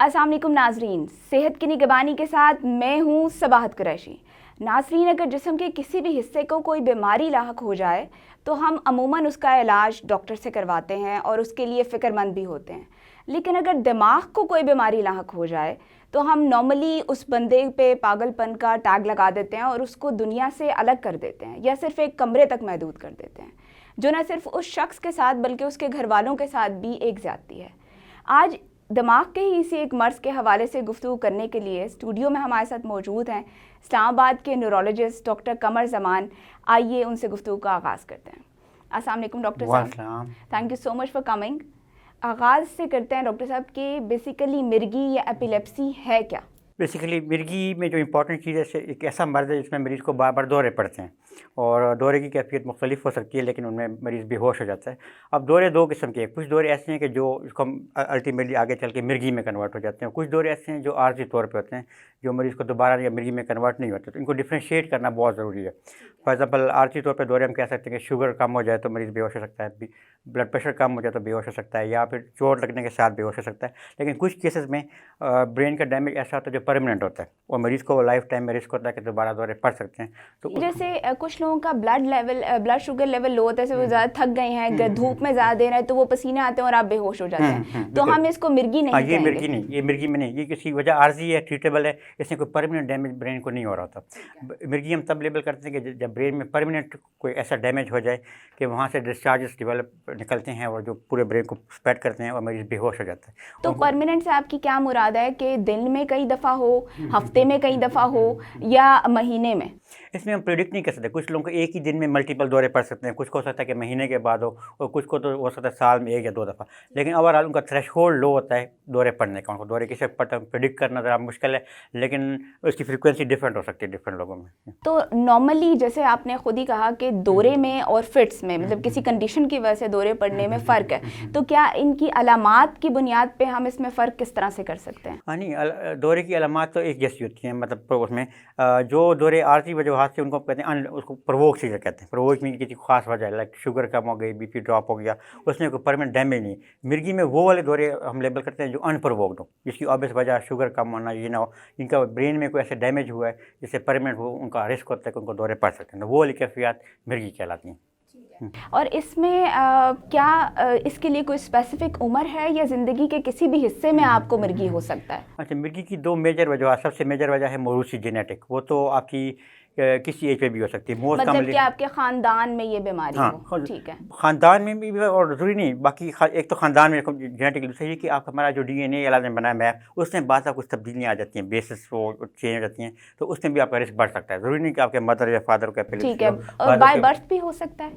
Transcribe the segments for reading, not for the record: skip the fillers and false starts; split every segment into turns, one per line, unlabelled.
अस्सलाम वालेकुम नाजरीन, सेहत की निगरानी के साथ मैं हूँ सबाहत कुरैशी। नाजरीन, अगर जिस्म के किसी भी हिस्से को कोई बीमारी लाहक हो जाए तो हम अमूमन उसका इलाज डॉक्टर से करवाते हैं और उसके लिए फ़िक्रमंद भी होते हैं। लेकिन अगर दिमाग को कोई बीमारी लाहक हो जाए तो हम नॉर्मली उस बंदे पे पागलपन का टैग लगा देते हैं और उसको दुनिया से अलग कर देते हैं या सिर्फ एक कमरे तक महदूद कर देते हैं, जो न सिर्फ उस शख्स के साथ बल्कि उसके घर वालों के साथ भी एक ज़्यादती है। आज दिमाग के ही इसी एक मर्ज़ के हवाले से गुफ्तगू करने के लिए स्टूडियो में हमारे साथ मौजूद हैं इस्लामाबाद के न्यूरोलॉजिस्ट डॉक्टर कमर जमान। आइए उनसे गुफ्तगू का आगाज़ करते हैं। अस्सलाम वालेकुम डॉक्टर साहब, thank you so much for coming. आगाज़ से करते हैं डॉक्टर साहब कि बेसिकली मिर्गी या एपिलेप्सी है क्या?
बेसिकली मिर्गी में जो इम्पॉर्टेंट चीज़ है, एक ऐसा मर्ज़ है जिसमें मरीज़ को बार बार दौरे पड़ते हैं और दौरे की कैफियत मुख्तलिफ हो सकती है, लेकिन उनमें मरीज़ बेहोश हो जाता है। अब दौरे दो किस्म के हैं। कुछ दौरे ऐसे हैं कि जो इसको हम अल्टीमेटली आगे चल के मिर्गी में कन्वर्ट हो जाते हैं। कुछ दौरे ऐसे हैं जो आर्जी तौर पे होते हैं, जो मरीज़ को दोबारा या मिर्गी में कन्वर्ट नहीं होते। तो इनको डिफ्रेंशिएट करना बहुत ज़रूरी है। फॉर एग्जाम्पल, आर्जी तौर पर दौरे हम कह सकते हैं कि शुगर कम हो जाए तो मरीज़ बेहोश हो सकता है, ब्लड प्रेशर कम हो जाए तो बेहोश हो सकता है, या फिर चोट लगने के साथ बेहोश हो सकता है। लेकिन कुछ केसेस में ब्रेन का डैमेज ऐसा होता है जो परमानेंट होता है और मरीज़ को लाइफ टाइम में रिस्क होता है कि दोबारा दौरे पड़ सकते हैं। तो
जैसे कुछ लोगों का ब्लड शुगर लेवल लो होता है, वो ज़्यादा थक गए हैं, धूप में ज़्यादा देर है तो वो पसीने आते हैं और आप बेहोश हो जाते हैं, तो हम इसको मिर्गी नहीं कहेंगे।
ये मिर्गी नहीं, ये मिर्गी में नहीं, ये किसी वजह आर्जी है, ट्रीटेबल है, इसमें कोई परमानेंट डैमेज ब्रेन को नहीं हो रहा होता। मिर्गी हम तब लेबल करते हैं कि जब ब्रेन में परमानेंट कोई ऐसा डैमेज हो जाए कि वहाँ से डिस्चार्जेस डेवलप निकलते हैं और जो पूरे ब्रेन को स्प्रेड करते हैं और मरीज़ बेहोश हो जाता है।
तो परमानेंट से आपकी क्या मुराद है कि दिन में कई दफ़ा हो, हफ्ते में कई दफ़ा हो या महीने में?
इसमें हम प्रेडिक्ट नहीं कर सकते। कुछ लोगों को एक ही दिन में मल्टीपल दौरे पड़ सकते हैं, कुछ को हो सकता है कि महीने के बाद हो, और कुछ को तो हो सकता है साल में 1 या 2 दफ़ा। लेकिन ओवरऑल उनका थ्रेशहोल्ड लो होता है दौरे पड़ने का। उनको दौरे किसे पड़ता है प्रेडिक्ट करना ज़रा मुश्किल है, लेकिन उसकी फ्रीक्वेंसी डिफरेंट हो सकती है डिफरेंट लोगों में।
तो नॉर्मली जैसे आपने खुद ही कहा कि दौरे में और फिट्स में, मतलब किसी कंडीशन की वजह से दौरे पड़ने में फ़र्क है, तो क्या इनकी अलामात की बुनियाद पे हम इसमें फ़र्क किस तरह से कर सकते हैं?
हाँ, नहीं, दौरे की अलामात तो एक जैसी होती हैं। मतलब उसमें जो दौरे आर्जी वजूहात से उनको कहते हैं उसको प्रोवोक से कहते हैं। प्रोवोक में किसी खास वजह, लाइक शुगर कम हो गई, बीपी ड्रॉप हो गया, उसमें कोई परमानेंट डैमेज नहीं। मिर्गी में वो वाले दौरे हम लेबल करते हैं जो अनप्रोवोक्ड हो, जिसकी ऑब्वियस वजह शुगर कम होना ये ना हो, जिनका ब्रेन में कोई ऐसा डैमेज हुआ है जिससे परमानेंट वो उनका रिस्क होता है कि उनको दौरे पड़ सकते हैं। तो वो वाली कैफियत मिर्गी कहलाती हैं।
और इसमें इसके लिए कोई स्पेसिफिक उम्र है या ज़िंदगी के किसी भी हिस्से में आपको मिर्गी हो सकता है?
अच्छा, मिर्गी की 2 मेजर वजह, सबसे मेजर वजह है मौरूसी जेनेटिक। वो तो आपकी किसी एज पे भी हो सकती है। मोस्ट
मतलब कि आपके ख़ानदान में ये बीमारी हो, ठीक है।
ख़ानदान में भी और ज़रूरी नहीं, बाकी एक तो ख़ानदान में जेनेटिक, दूसरी है कि आप हमारा जो डीएनए अल्लाह ने बनाया मैप, उसमें बात कुछ तब्दीलियाँ आ जाती हैं, बेसिस वो चेंज हो जाती हैं, तो उसमें भी आपका रिस्क बढ़ सकता है। ज़रूरी नहीं कि आपके मदर या फादर को एपिलेप्सी हो।
ठीक है, और बाय बर्थ भी हो सकता है?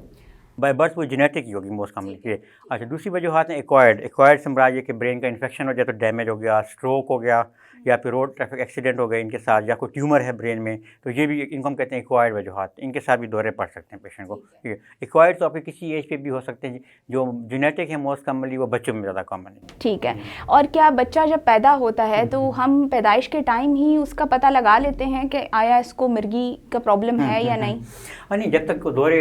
बाय बर्थ वो जेनेटिक ही होगी मोस्ट कॉमनली। अच्छा, दूसरी वजूहत है एक्वायर्ड से मुराद ये कि ब्रेन का इन्फेक्शन हो जाए तो डैमेज हो गया, स्ट्रोक हो गया, या फिर रोड ट्रैफिक एक्सीडेंट हो गए इनके साथ, या कोई ट्यूमर है ब्रेन में, तो ये भी इनको हम कहते हैं एक्वायर्ड वजूहत। इनके साथ भी दौरे पड़ सकते हैं पेशेंट को। ठीक है, एक्वायर्ड तो आपके किसी एज पे भी हो सकते हैं, जो जेनेटिक है मोस्ट कॉमनली वो बच्चों में ज़्यादा कॉमन है।
ठीक है, और क्या बच्चा जब पैदा होता है तो हम पैदाइश के टाइम ही उसका पता लगा लेते हैं कि आया इसको मिर्गी का प्रॉब्लम है या नहीं?
हाँ, नहीं, जब तक दौरे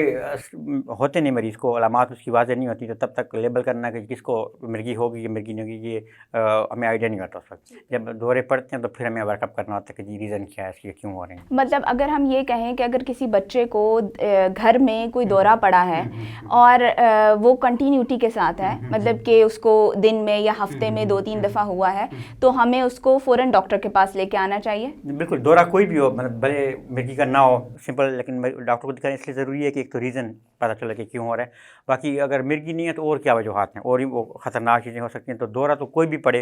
होते नहीं मरीज़ को, अलामात उसकी वाज़ेह नहीं होती, तो तब तक लेबल करना कि किसको मिर्गी होगी या मिर्गी नहीं होगी, ये हमें आइडिया नहीं होता उस वक्त। जब दौरे पड़ते हैं तो फिर हमें वर्कअप करना होता है कि जी रीज़न क्या है, इसके क्यों हो रहे हैं।
मतलब अगर हम ये कहें कि अगर किसी बच्चे को घर में कोई दौरा पड़ा है और वो कंटिन्यूटी के साथ है, मतलब कि उसको दिन में या हफ्ते में 2-3 दफ़ा हुआ है, तो हमें उसको फ़ौरन डॉक्टर के पास लेके आना चाहिए?
बिल्कुल, दौरा कोई भी हो, मतलब भले मिर्गी का ना हो, सिंपल, लेकिन डॉक्टर को दिखाना इसलिए ज़रूरी है कि एक तो रीज़न पता चले कि क्यों हो रहा है। बाकी अगर मिर्गी नहीं है तो और क्या वजूहात हैं, और ही वो ख़तरनाक चीज़ें हो सकती हैं। तो दौरा तो कोई भी पड़े,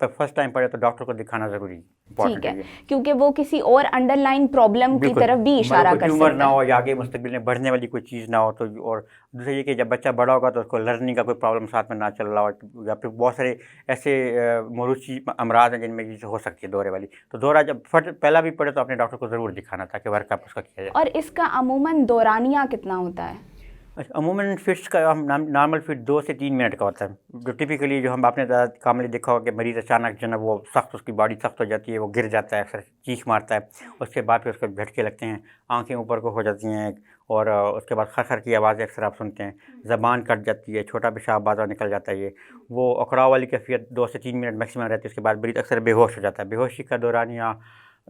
तो फर्स्ट टाइम पड़े तो डॉक्टर को दिखाना ज़रूरी है।
ठीक है, क्योंकि वो किसी और अंडरलाइन प्रॉब्लम की तरफ भी इशारा कर सकता है।
ट्यूमर ना हो या आगे मुस्तकबिल में बढ़ने वाली कोई चीज़ ना हो तो। और दूसरा ये कि जब बच्चा बड़ा होगा तो उसको लर्निंग का कोई प्रॉब्लम साथ में ना चल रहा हो, या फिर बहुत सारे ऐसे मौरूसी अमराज हैं जिनमें ये हो सकती है दौरे वाली। तो दौरा जब पहला भी पड़े तो अपने डॉक्टर को ज़रूर दिखाना ताकि वर्कअप उसका किया जाए।
और इसका अमूमन दौरानिया कितना होता है?
अमूमन फिट्स का हम नॉर्मल फिट 2 से 3 मिनट का होता है। जो टिपिकली जो हम आपने कॉमनली देखा होगा कि मरीज़ अचानक जो है वो सख्त, उसकी बॉडी सख्त हो जाती है, वो गिर जाता है, अक्सर चीख मारता है, उसके बाद फिर उसको झटके लगते हैं, आंखें ऊपर को हो जाती हैं, और उसके बाद खर खर की आवाज़ें अक्सर आप सुनते हैं, ज़बान कट जाती है, छोटा पेशाब बार निकल जाता है ये, वो अकड़ाव वाली कैफियत 2 से 3 मिनट मैक्सिमम रहती है, उसके बाद मरीज़ अक्सर बेहोश हो जाता है। बेहोशी का दौरान या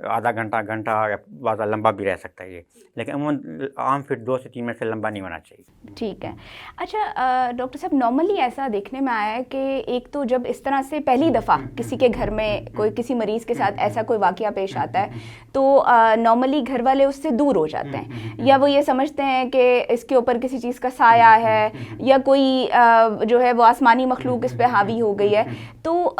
आधा घंटा, घंटा या ज़्यादा लंबा भी रह सकता है ये, लेकिन अमूमन आम फिट 2 से 3 मिनट से लंबा नहीं होना चाहिए।
ठीक है। अच्छा डॉक्टर साहब, नॉर्मली ऐसा देखने में आया है कि एक तो जब इस तरह से पहली दफ़ा किसी के घर में कोई किसी मरीज़ के साथ ऐसा कोई वाक़या पेश आता है तो नॉर्मली घर वाले उससे दूर हो जाते हैं, या वो ये समझते हैं कि इसके ऊपर किसी चीज़ का साया है या कोई जो है वो आसमानी मखलूक इस पे हावी हो गई है। तो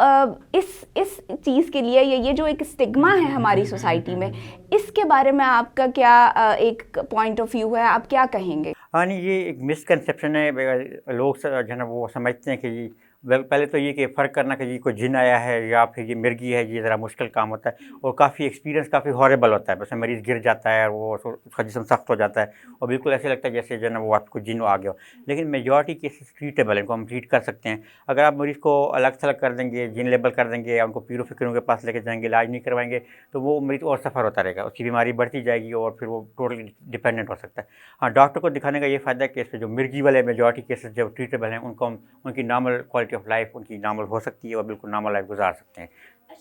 इस चीज़ के लिए ये जो एक स्टिग्मा है हमारी सोसाइटी में, इसके बारे में आपका क्या एक पॉइंट ऑफ व्यू है, आप क्या कहेंगे?
हाँ नहीं, ये एक मिसकंसेप्शन है। लोग जो है ना वो समझते हैं कि जी पहले तो ये कि फ़र्क करना कि जी कोई जिन आया है या फिर ये मिर्गी है, ये ज़रा मुश्किल काम होता है और काफ़ी एक्सपीरियंस काफ़ी हॉरेबल होता है। उसमें मरीज़ गिर जाता है और वो उसका जिस्म सख्त हो जाता है और बिल्कुल ऐसे लगता है जैसे जो है ना वो आपको जिन आ गया हो। लेकिन मेजॉरिटी केसेस ट्रीटेबल है, इनको हम ट्रीट कर सकते हैं। अगर आप मरीज़ को अलग थलग कर देंगे, जिन लेबल कर देंगे या उनको पीरो फिक्रों के पास लेके जाएंगे, इलाज नहीं करवाएंगे, तो वो मरीज़ और सफ़र होता रहेगा, उसकी बीमारी बढ़ती जाएगी और फिर वो टोटली डिपेंडेंट हो सकता है। हाँ, डॉक्टर को दिखाने का ये फ़ायदा है कि इसमें जो मिर्गी वाले मेजॉरिटी केसेस जो ट्रीटेबल हैं उनको हम उनकी नॉर्मल क्वालिटी ऑफ लाइफ उनकी नॉर्मल हो सकती है और बिल्कुल नॉर्मल लाइफ गुजार सकते हैं।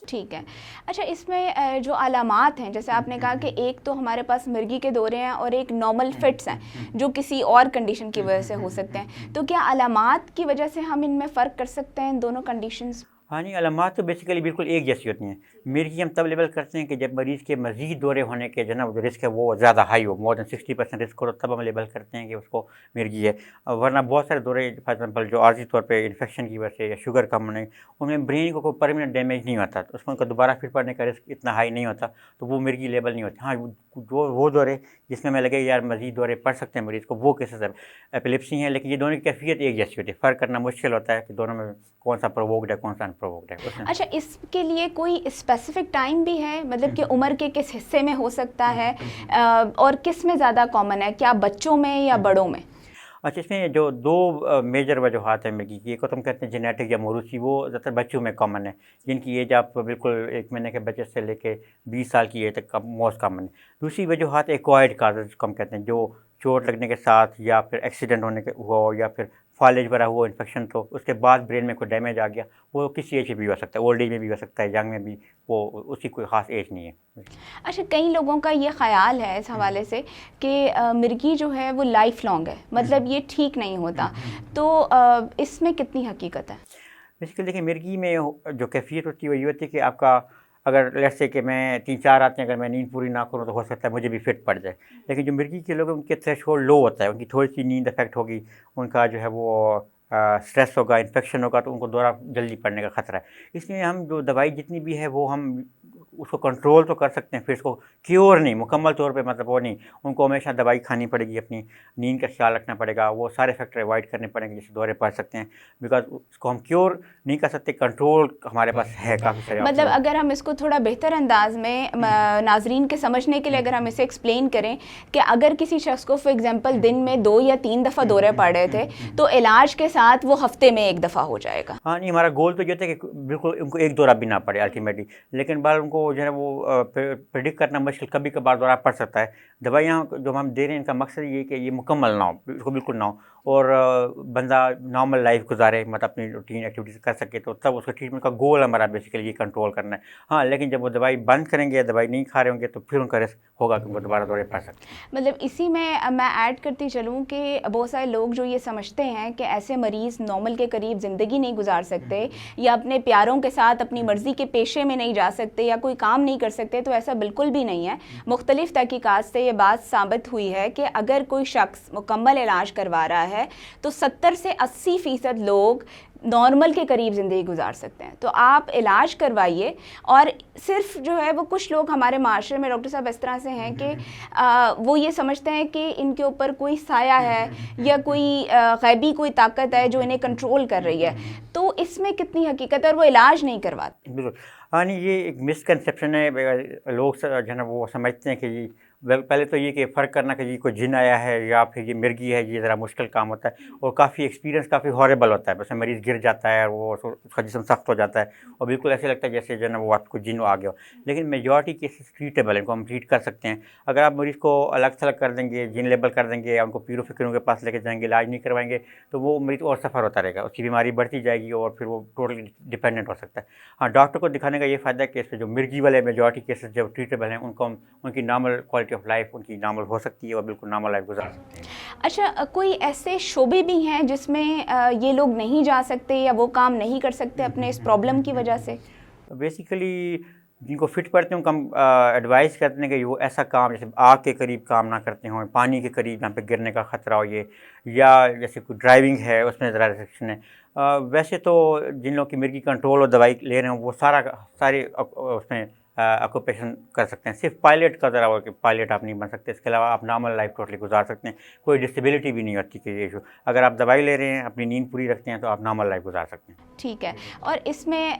ठीक है। अच्छा, इसमें जो अलामात हैं, जैसे आपने कहा कि एक तो हमारे पास मिर्गी के दौरे हैं और एक नॉर्मल फिट्स हैं जो किसी और कंडीशन की वजह से हो सकते हैं, तो क्या अलामात की वजह से हम इनमें फ़र्क कर सकते हैं इन दोनों कंडीशंस?
हाँ नहीं, अलामात तो बेसिकली बिल्कुल एक जैसी होती हैं। मिर्गी हम तब लेबल करते हैं कि जब मरीज़ के मज़ीद दौरे होने के जो ना जो रिस्क है वो ज़्यादा हाई हो, मोर देन 60% रिस्क हो, तब हम लेबल करते हैं कि उसको मिर्गी है। वरना बहुत सारे दौरे फॉर एग्जाम्पल जो आर्जी तौर पे इन्फेक्शन की वजह से या शुगर कम होने, उनमें ब्रेन को कोई परमानेंट डैमेज नहीं होता, तो उसमें उनका दोबारा फिर पड़ने का रिस्क इतना हाई नहीं होता, तो वो मिर्गी लेबल नहीं होती। हाँ, जो वो दौरे जिसमें हमें लगे यार मज़ीद दौरे पड़ सकते हैं मरीज़ को, वो केसेस एपिलेप्सी हैं, लेकिन ये दोनों की कैफियत एक जैसी होती है। फ़र्क करना मुश्किल होता है कि दोनों में कौन सा प्रोवोक्ड है, कौन सा अनप्रोवोक्ड है।
अच्छा, इसके लिए कोई स्पेसिफिक टाइम भी है, मतलब कि उम्र के किस हिस्से में हो सकता है और किस में ज़्यादा कॉमन है, क्या बच्चों में या बड़ों में?
अच्छा, इसमें जो 2 मेजर वजूहात हैं मिर्गी की, एक को तो हम कहते हैं जेनेटिक या मौरूसी, वो ज़्यादातर बच्चों में कॉमन है, जिनकी एज आप बिल्कुल 1 महीने के बच्चे से लेके 20 साल की एज तक का मोस्ट कॉमन है। दूसरी वजूहात एक्वायर्ड काजेज़ जिसको हम कहते हैं, जो चोट लगने के साथ या फिर एक्सीडेंट होने के हुआ हो या फिर फॉलेज वगैरह हुआ इन्फेक्शन, तो उसके बाद ब्रेन में कोई डैमेज आ गया, वो किसी एज में भी हो सकता है, ओल्ड एज में भी हो सकता है, यंग में भी, वो उसकी कोई ख़ास एज नहीं है।
अच्छा, कई लोगों का ये ख़्याल है इस हवाले से कि मिर्गी जो है वो लाइफ लॉन्ग है, मतलब ये ठीक नहीं होता, तो इसमें कितनी हकीकत है?
बेसिकली देखिए, मिर्गी में जो कैफियत होती है वो ये होती है कि आपका अगर लेट्स से कि मैं 3-4 रातें अगर मैं नींद पूरी ना करूँ तो हो सकता है मुझे भी फिट पड़ जाए। लेकिन जो मिर्गी के लोग हैं उनके थ्रेशोल्ड लो होता है, उनकी थोड़ी-सी नींद अफेक्ट होगी, उनका जो है वो स्ट्रेस होगा, इन्फेक्शन होगा, तो उनको दोबारा जल्दी पड़ने का ख़तरा है। इसलिए हम जो दवाई जितनी भी है वो हम उसको कंट्रोल तो कर सकते हैं, फिर इसको क्योर नहीं, मुकम्मल तौर पे मतलब वो नहीं, उनको हमेशा दवाई खानी पड़ेगी, अपनी नींद का ख्याल रखना पड़ेगा, वो सारे फैक्टर अवॉइड करने पड़ेंगे जैसे दौरे पड़ सकते हैं, बिकॉज उसको हम क्योर नहीं कर सकते, कंट्रोल हमारे पास है काफ़ी सारे।
मतलब अगर हम इसको थोड़ा बेहतर अंदाज में नाजरीन के समझने के लिए अगर हम इसे एक्सप्लेन करें कि अगर किसी शख्स को फॉर एग्जांपल दिन में 2 या 3 दफ़ा दौरे पड़ रहे थे, तो इलाज के साथ वो हफ्ते में 1 दफ़ा हो जाएगा।
हाँ नहीं, हमारा गोल तो ये था कि बिल्कुल उनको एक दौरा भी ना पड़े अल्टीमेटली, लेकिन बार उनको जो है वो प्रेडिक्ट करना मुश्किल, कभी कभार दौरा पड़ सकता है। दवाइयाँ जो हम दे रहे हैं इनका मकसद ये है कि ये मुकम्मल ना हो, इसको बिल्कुल ना हो, और बंदा नॉर्मल लाइफ गुजारे, मतलब अपनी रूटीन एक्टिविटीज़ कर सके, तो तब उसका ट्रीटमेंट का गोल हमारा बेसिकली ये कंट्रोल करना है। हाँ, लेकिन जब वो दवाई बंद करेंगे, दवाई नहीं खा रहे होंगे, तो फिर उनका रिस्क होगा कि उनको दोबारा दौरे पड़ सकते हैं।
मतलब इसी में मैं ऐड करती चलूँ कि बहुत सारे लोग जो ये समझते हैं कि ऐसे मरीज़ नॉर्मल के करीब ज़िंदगी नहीं गुजार सकते या अपने प्यारों के साथ अपनी मर्ज़ी के पेशे में नहीं जा सकते या कोई काम नहीं कर सकते, तो ऐसा बिल्कुल भी नहीं है। मुख्तलिफ़ तहकीकात से ये बात साबित हुई है कि अगर कोई शख्स मुकम्मल इलाज करवा रहा है तो 70 से 80% लोग नॉर्मल के करीब ज़िंदगी गुजार सकते हैं। तो आप इलाज करवाइए। और सिर्फ जो है वो कुछ लोग हमारे माशरे में डॉक्टर साहब इस तरह से हैं कि वो ये समझते हैं कि इनके ऊपर कोई साया है या कोई गैबी कोई ताकत है जो इन्हें कंट्रोल कर रही है, तो इसमें कितनी हकीकत है और वो इलाज नहीं करवाते।
बिल्कुल। हाँ नहीं, ये एक मिसकंसेप्शन है। लोग जो है ना वो समझते हैं कि पहले तो ये कि फ़र्क करना कि ये कोई जिन आया है या फिर ये मिर्गी है, ये ज़रा मुश्किल काम होता है और काफ़ी एक्सपीरियंस काफ़ी हॉरेबल होता है। उसमें मरीज़ गिर जाता है और वो उसका जिस्म सख्त हो जाता है और बिल्कुल ऐसे लगता है जैसे जो है ना वो आपको जिन आ गया हो। लेकिन मेजॉरिटी केसेस ट्रीटेबल है, इनको हम ट्रीट कर सकते हैं। अगर आप मरीज़ को अलग थलग कर देंगे, जिन लेबल कर देंगे या उनको पीरो फिक्रों के पास लेके जाएंगे, इलाज नहीं करवाएंगे, तो वो मरीज़ और सफ़र होता रहेगा, उसकी बीमारी बढ़ती जाएगी और फिर वो टोटली डिपेंडेंट हो सकता है। हाँ, डॉक्टर को दिखाने का ये फ़ायदा है कि इसमें जो मिर्गी वाले मेजॉरिटी केसेस जो ट्रीटेबल हैं उनको हम उनकी नॉर्मल क्वालिटी ऑफ लाइफ उनकी नॉर्मल हो सकती है और बिल्कुल नॉर्मल लाइफ गुजार सकते हैं।
अच्छा, कोई ऐसे शोबे भी हैं जिसमें ये लोग नहीं जा सकते या वो काम नहीं कर सकते अपने इस प्रॉब्लम की वजह से?
बेसिकली जिनको फिट पड़ते हैं उनको हम एडवाइस करते हैं कि वो ऐसा काम जैसे आग के करीब काम ना करते हों, पानी के करीब जहाँ पे गिरने का ख़तरा हो ये, या जैसे कोई ड्राइविंग है उसमें ज़रा रिस्ट्रिक्शन है। वैसे तो जिन लोगों की मिर्गी कंट्रोल और दवाई ले रहे हैं वो सारे उसमें ऑक्यूपेशन कर सकते हैं। सिर्फ पायलट का ज़रा हो कि पायलट आप नहीं बन सकते, इसके अलावा आप नॉर्मल लाइफ टोटली गुजार सकते हैं। कोई डिसेबिलिटी भी नहीं होती कि ये इशू, अगर आप दवाई ले रहे हैं, अपनी नींद पूरी रखते हैं तो आप नॉर्मल लाइफ गुजार सकते हैं।
ठीक है। और इसमें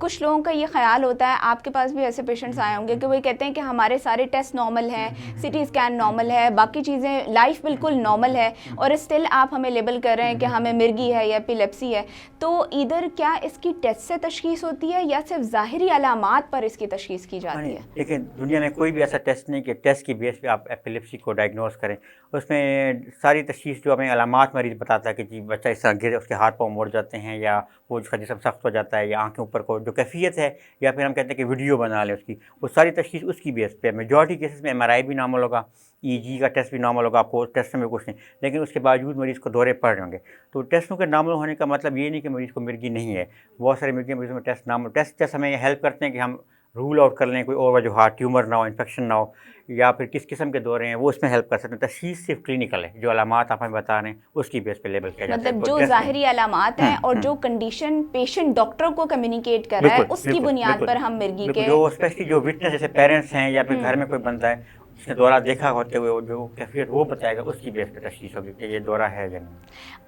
कुछ लोगों का ये ख्याल होता है, आपके पास भी ऐसे पेशेंट्स आए होंगे कि वो कहते हैं कि हमारे सारे टेस्ट नॉर्मल हैं, सिटी स्कैन नॉर्मल है, बाकी चीज़ें लाइफ बिल्कुल नॉर्मल है और स्टिल आप हमें लेबल कर रहे हैं कि हमें मिर्गी है या एपिलेप्सी है। तो इधर क्या इसकी टेस्ट से तशखीस होती है या सिर्फ ज़ाहिरी अलामात पर इसकी तशखीस की जाती है?
लेकिन दुनिया में कोई भी ऐसा टेस्ट नहीं कि टेस्ट की बेस पे आप एपिलेप्सी को डायग्नोस करें। उसमें सारी तशखीस जो हमें अलामात मरीज़ बताता है कि जी बच्चा इस तरह गिरे, उसके हाथ पाँव मुड़ जाते हैं या वो उसका जिस्म सख्त हो जाता है या आँखें ऊपर को जो कैफियत है, या फिर हम कहते हैं कि वीडियो बना लें उसकी, वो सारी तशखीस उसकी बेस पे है। मेजॉरिटी केसेस में एमआरआई भी नॉर्मल होगा, ईजी का टेस्ट भी नॉर्मल होगा, आपको टेस्ट में कुछ नहीं, लेकिन उसके बावजूद मरीज़ को दौरे पड़ रहे होंगे। तो टेस्टों के नॉर्मल होने का मतलब ये नहीं कि मरीज़ को मिर्गी नहीं है। बहुत सारे मरीज़ों में टेस्ट नॉर्मल टेस्ट हमें हेल्प करते हैं कि हम रूल आउट कर लें कोई और वजूहात, ट्यूमर ना हो, इन्फेक्शन ना हो, या फिर किस किस्म के दौरे हैं वो इसमें हेल्प कर सकते हैं। तशख़ीस सिर्फ क्लिनिकल है, जो अलामात आप हमें बता रहे हैं उसकी बेस पे लेबल किया जाता है।
मतलब
तो
जो ज़ाहिरी अलामात हैं और जो कंडीशन पेशेंट डॉक्टर को कम्युनिकेट कर रहा है उसकी बुनियाद पर हम मिर्गी के
जो स्पेशली जो विटनेस जैसे पेरेंट्स हैं या फिर घर में कोई बंदा है जिसने दौरा देखा होते हुए जो कैफियत वो बताएगा, उसकी बेस पे तशख़ीस होगी कि ये दौरा है या नहीं।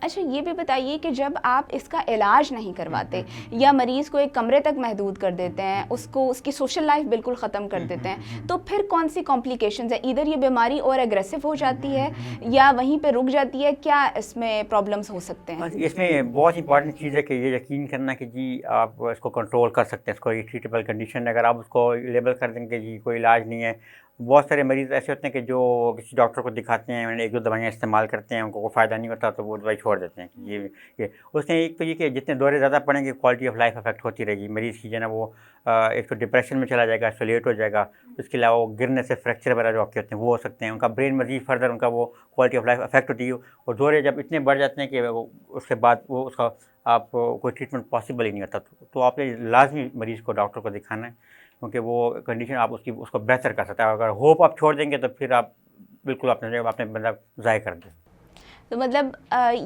अच्छा, ये भी बताइए कि जब आप इसका इलाज नहीं करवाते या मरीज़ को एक कमरे तक महदूद कर देते हैं, उसको उसकी सोशल लाइफ बिल्कुल ख़त्म कर देते हैं, तो फिर कौन सी कॉम्प्लिकेशंस है? इधर ये बीमारी और एग्रेसिव हो जाती है या वहीं पे रुक जाती है? क्या इसमें प्रॉब्लम्स हो सकते हैं?
इसमें बहुत इंपॉर्टेंट चीज़ है कि ये यकीन करना कि जी आप इसको कंट्रोल कर सकते हैं, इसको ये ट्रीटेबल कंडीशन है। अगर आप उसको लेबल कर देंगे जी कोई इलाज नहीं है, बहुत सारे मरीज़ ऐसे होते हैं कि जो किसी डॉक्टर को दिखाते हैं, उन्हें 1-2 दवाइयाँ इस्तेमाल करते हैं, उनको कोई फ़ायदा नहीं होता तो वो दवाई छोड़ देते हैं कि ये उसमें एक तो ये कि जितने दौरे ज़्यादा पड़ेंगे क्वालिटी ऑफ लाइफ अफेक्ट होती रहेगी। मरीज़ की जो है ना वो एक तो डिप्रेशन में चला जाएगा, आइसोलेट हो जाएगा, उसके अलावा वो गिरने से फ्रैक्चर वगैरह जो आपके होते हैं वो हो सकते हैं, उनका ब्रेन मज़ीद फर्दर उनका वो क्वालिटी ऑफ लाइफ अफेक्ट होती है। और दौरे जब इतने बढ़ जाते हैं कि उसके बाद वो उसका आप कोई ट्रीटमेंट पॉसिबल ही नहीं होता, तो आपने लाजमी मरीज़ को डॉक्टर को दिखाना है, क्योंकि वो कंडीशन आप उसको बेहतर कर सकता है। अगर होप आप छोड़ देंगे तो फिर आप बिल्कुल आपने बंदा ज़ाया कर दें।
तो मतलब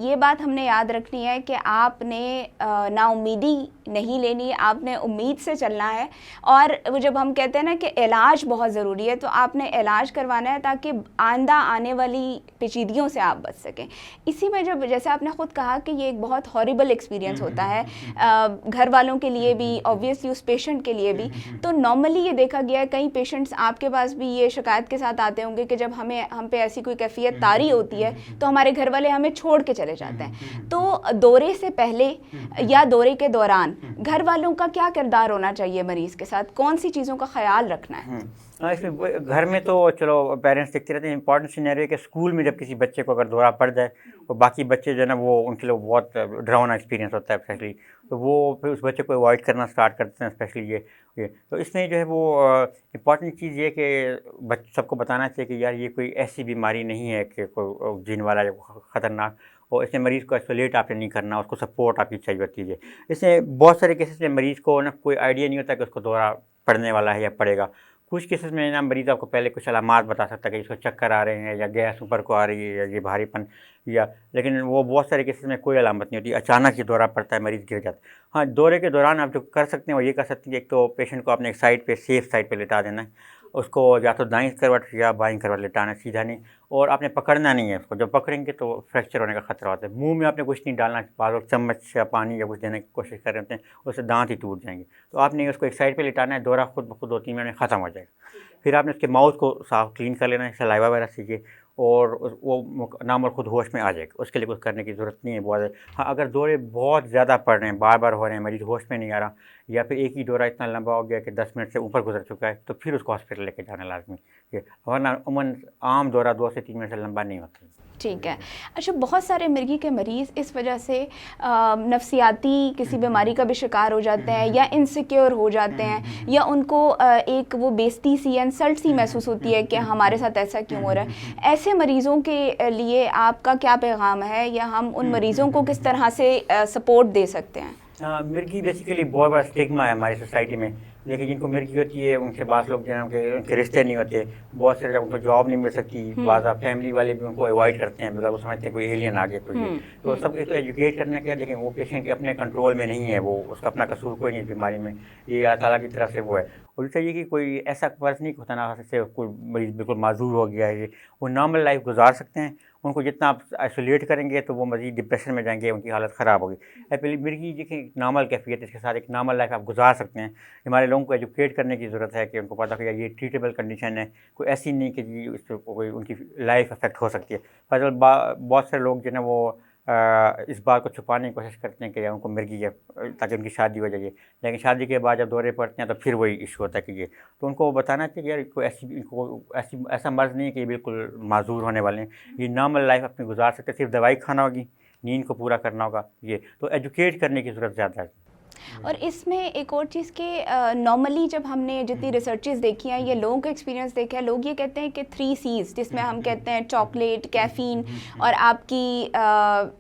ये बात हमने याद रखनी है कि आपने नाउम्मीदी नहीं लेनी, आपने उम्मीद से चलना है। और वो जब हम कहते हैं ना कि इलाज बहुत ज़रूरी है, तो आपने इलाज करवाना है ताकि आइंदा आने वाली पेचीदगियों से आप बच सकें। इसी में जब जैसे आपने ख़ुद कहा कि ये एक बहुत हॉरिबल एक्सपीरियंस होता है घर वालों के लिए भी, ऑब्वियसली उस पेशेंट के लिए भी। तो नॉर्मली ये देखा गया है, कई पेशेंट्स आपके पास भी ये शिकायत के साथ आते होंगे कि जब हम पे ऐसी कोई कैफियत तारी होती है तो हमारे घर वाले हमें छोड़ के चले जाते हैं। तो दौरे से पहले या दौरे के दौरान घर वालों का क्या किरदार होना चाहिए मरीज़ के साथ? कौन सी चीज़ों का ख्याल रखना है?
इसमें घर में तो चलो पेरेंट्स देखते रहते हैं। इंपॉर्टेंट सिनेरियो कि स्कूल में जब किसी बच्चे को अगर दौरा पड़ जाए और बाकी बच्चे जो है ना वो उनके लिए बहुत डरावना एक्सपीरियंस होता है स्पेशली, तो वो फिर उस बच्चे को अवॉइड करना स्टार्ट करते हैं स्पेशली ये। तो इसमें जो है वो इम्पॉर्टेंट चीज़ ये कि सबको बताना चाहिए कि यार ये कोई ऐसी बीमारी नहीं है कि कोई जिन वाला या ख़तरनाक, और इसमें मरीज़ को आइसोलेट आपने नहीं करना, उसको सपोर्ट आपकी चाहिए होती है। इसमें बहुत सारे केसेस में मरीज़ को ना कोई आइडिया नहीं होता कि उसको दौरा पड़ने वाला है या पड़ेगा। कुछ केसेस में ना मरीज़ आपको पहले कुछ अलामात बता सकता है कि इसको चक्कर आ रहे हैं या गैस ऊपर को आ रही है या ये भारीपन, या लेकिन वो बहुत सारे केसेस में कोई अलामत नहीं होती, अचानक ही दौरा पड़ता है, मरीज़ गिर जाता है। हाँ, दौरे के दौरान आप जो कर सकते हैं वो ये कर सकते हैं कि एक तो पेशेंट को आपने एक साइड पे सेफ़ साइड पे लेटा देना है, उसको या तो दाईं करवट या बाईं करवट लेटाना, सीधा नहीं, और आपने पकड़ना नहीं है उसको। जब पकड़ेंगे तो फ्रैक्चर होने का खतरा होता है। मुंह में आपने कुछ नहीं डालना, बार बार चम्मच या पानी या कुछ देने की कोशिश कर रहे होते हैं, उससे दांत ही टूट जाएंगे। तो आपने उसको एक साइड पे लेटाना है, दौरा खुद ब खुद 2-3 मिनट में ख़त्म हो जाएगा। फिर आपने उसके माउथ को साफ क्लीन कर लेना है सलाइवा वगैरह से ये, और वो नाम और खुद होश में आ जाएगा। उसके लिए कुछ करने की ज़रूरत नहीं है बहुत ज़्यादा। हाँ, अगर दौरे बहुत ज़्यादा पड़ रहे हैं, बार बार हो रहे हैं, मरीज़ होश में नहीं आ रहा, या फिर एक ही दौरा इतना लंबा हो गया कि 10 मिनट से ऊपर गुजर चुका है, तो फिर उसको हॉस्पिटल लेके जाना लाजमी है, वरना अमूमन आम दौरा 2 से 3 मिनट से लंबा नहीं होता।
ठीक है। अच्छा, बहुत सारे मिर्गी के मरीज़ इस वजह से नफसियाती किसी बीमारी का भी शिकार हो जाते हैं, या इनसिक्योर हो जाते हैं, या उनको एक वो बेइज्जती सी, इंसल्ट सी महसूस होती है कि हमारे साथ ऐसा क्यों हो रहा है। ऐसे मरीज़ों के लिए आपका क्या पैगाम है, या हम उन मरीज़ों को किस तरह से सपोर्ट दे सकते हैं?
मिर्गी बेसिकली बहुत बड़ा स्टिग्मा है हमारी सोसाइटी में। देखिए, जिनको मिर्गी होती है उनसे बात लोग जो है उनके रिश्ते नहीं होते, बहुत से उनको जॉब नहीं मिल सकती, बाज़ फैमिली वाले भी उनको अवॉइड करते हैं, बिकॉज वो समझते हैं कोई एलियन आ गया कोई। तो सब एक तो एजुकेट करने का, लेकिन वो पेशेंट के अपने कंट्रोल में नहीं है, वो उसका अपना कसूर कोई नहीं इस बीमारी में, ये अल्लाह ताला की तरफ से वो है। और दूसरा ये कि कोई ऐसा फर्ज नहीं होता ना से कोई मरीज़ बिल्कुल माजूर हो गया है, वो नॉर्मल लाइफ गुजार सकते हैं। उनको जितना आप आइसोलेट करेंगे तो वो मज़ीद डिप्रेशन में जाएंगे, उनकी हालत ख़राब होगी। पहले मिर्गी देखिए नॉर्मल कैफियत, इसके साथ एक नॉर्मल लाइफ आप गुजार सकते हैं। हमारे लोगों को एजुकेट करने की ज़रूरत है कि उनको पता कि ये ट्रीटेबल कंडीशन है, कोई ऐसी नहीं कि जी इससे कोई उनकी लाइफ अफेक्ट हो सकती है। पर बहुत सारे लोग जो है वो इस बात को छुपाने की कोशिश करते हैं कि उनको मिर्गी है ताकि उनकी शादी हो जाए, लेकिन शादी के बाद जब दौरे पड़ते हैं तो फिर वही इशू होता है कि ये, तो उनको बताना चाहिए यार कोई ऐसा मर्ज़ नहीं है कि ये बिल्कुल माजूर होने वाले हैं, ये नॉर्मल लाइफ अपनी गुजार सकते हैं, सिर्फ दवाई खाना होगी, नींद को पूरा करना होगा, ये तो एजुकेट करने की ज़रूरत ज़्यादा है।
और इसमें एक और चीज़ कि नॉर्मली जब हमने जितनी रिसर्चेस देखी हैं, ये लोगों का एक्सपीरियंस देखा है, लोग ये कहते हैं कि 3 C's, जिसमें हम कहते हैं चॉकलेट, कैफ़ीन और आपकी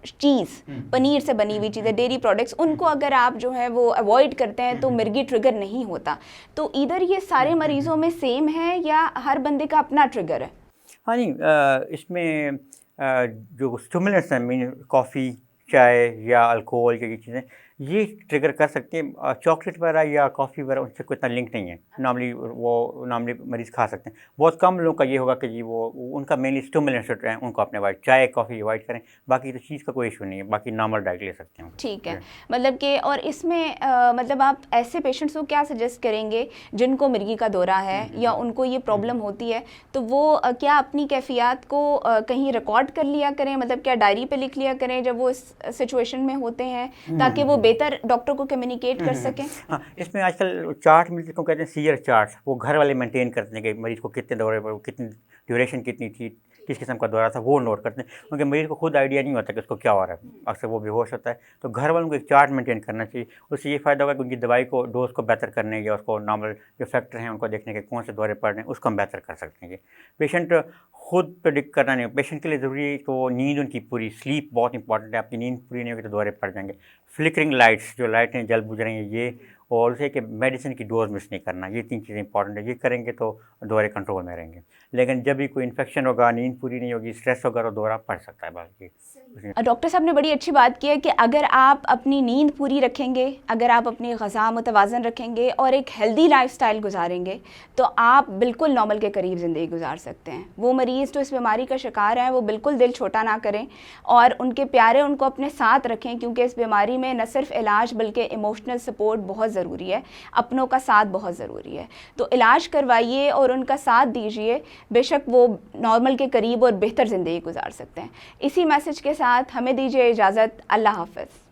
चीज़, पनीर से बनी हुई चीज़ें, डेयरी प्रोडक्ट्स, उनको अगर आप जो है वो अवॉइड करते हैं तो मिर्गी ट्रिगर नहीं होता। तो इधर ये सारे मरीज़ों में सेम है या हर बंदे का अपना ट्रिगर है?
हाँ नहीं, इसमें जो स्टिमुलेंट्स हैं, मीन कॉफ़ी, चाय या अल्कोहल की चीज़ें, ये ट्रिगर कर सकते हैं। चॉकलेट वगैरह या कॉफ़ी वगैरह उनसे कोई इतना लिंक नहीं है, नॉर्मली मरीज़ खा सकते हैं। बहुत कम लोगों का ये होगा कि जी वो उनका मेनली स्टिमुलेंट्स हैं, उनको अपने अवॉइड, चाय कॉफ़ी अवॉइड करें, बाकी तो चीज़ का कोई इशू नहीं है, बाकी नॉर्मल डाइट ले सकते हैं।
ठीक है, मतलब कि और इसमें मतलब आप ऐसे पेशेंट्स को क्या सजेस्ट करेंगे जिनको मिर्गी का दौरा है या उनको ये प्रॉब्लम होती है, तो वो क्या अपनी कैफियत को कहीं रिकॉर्ड कर लिया करें, मतलब क्या डायरी पे लिख लिया करें जब वो इस सिचुएशन में होते हैं, ताकि वो बेहतर डॉक्टर को कम्युनिकेट कर सकें?
हाँ, इसमें आजकल चार्ट मिलते हैं, कहते हैं सीयर चार्ट, वो घर वाले मेंटेन करते हैं कि मरीज़ को कितने दौरे पर, कितनी ड्यूरेशन कितनी थी, किस किस्म का दौरा था, वो नोट करते हैं, क्योंकि मरीज़ को खुद आइडिया नहीं होता कि उसको क्या हो रहा है, अक्सर वो बेहोश होता है। तो घर वालों को एक चार्ट मेंटेन करना चाहिए, उससे ये फ़ायदा होगा कि उनकी दवाई को, डोज को बेहतर करने या उसको नॉर्मल जो फैक्टर हैं उनको देखने के कौन से दौरे पड़ रहे हैं उसको हम बेहतर कर सकते हैं। पेशेंट खुद प्रेडिक्ट करना नहीं, पेशेंट के लिए ज़रूरी है तो नींद उनकी पूरी, स्लीप बहुत इंपॉर्टेंट है। आपकी नींद पूरी नहीं होगी तो दौरे पड़ जाएंगे। फ्लिकरिंग लाइट्स, जो लाइटें जल बुझ रही हैं ये, और उसे कि मेडिसिन की डोज मिस नहीं करना, ये 3 चीज़ें इंपॉर्टेंट है। ये करेंगे तो दौरे कंट्रोल में रहेंगे। लेकिन जब भी कोई इन्फेक्शन होगा, नींद पूरी नहीं होगी, स्ट्रेस होगा तो दौरा पड़ सकता है। बाकी
डॉक्टर साहब ने बड़ी अच्छी बात की है कि अगर आप अपनी नींद पूरी रखेंगे, अगर आप अपनी ग़िज़ा मुतवाज़न रखेंगे और एक हेल्दी लाइफस्टाइल गुजारेंगे, तो आप बिल्कुल नॉर्मल के करीब ज़िंदगी गुजार सकते हैं। वो मरीज़ जो इस बीमारी का शिकार हैं वो बिल्कुल दिल छोटा ना करें और उनके प्यारे उनको अपने साथ रखें, क्योंकि इस बीमारी में न सिर्फ इलाज बल्कि इमोशनल सपोर्ट बहुत ज़रूरी है, अपनों का साथ बहुत ज़रूरी है। तो इलाज करवाइए और उनका साथ दीजिए, बेशक वो नॉर्मल के करीब और बेहतर ज़िंदगी गुजार सकते हैं। इसी मैसेज के साथ हमें दीजिए इजाज़त। अल्लाह हाफ़िज़।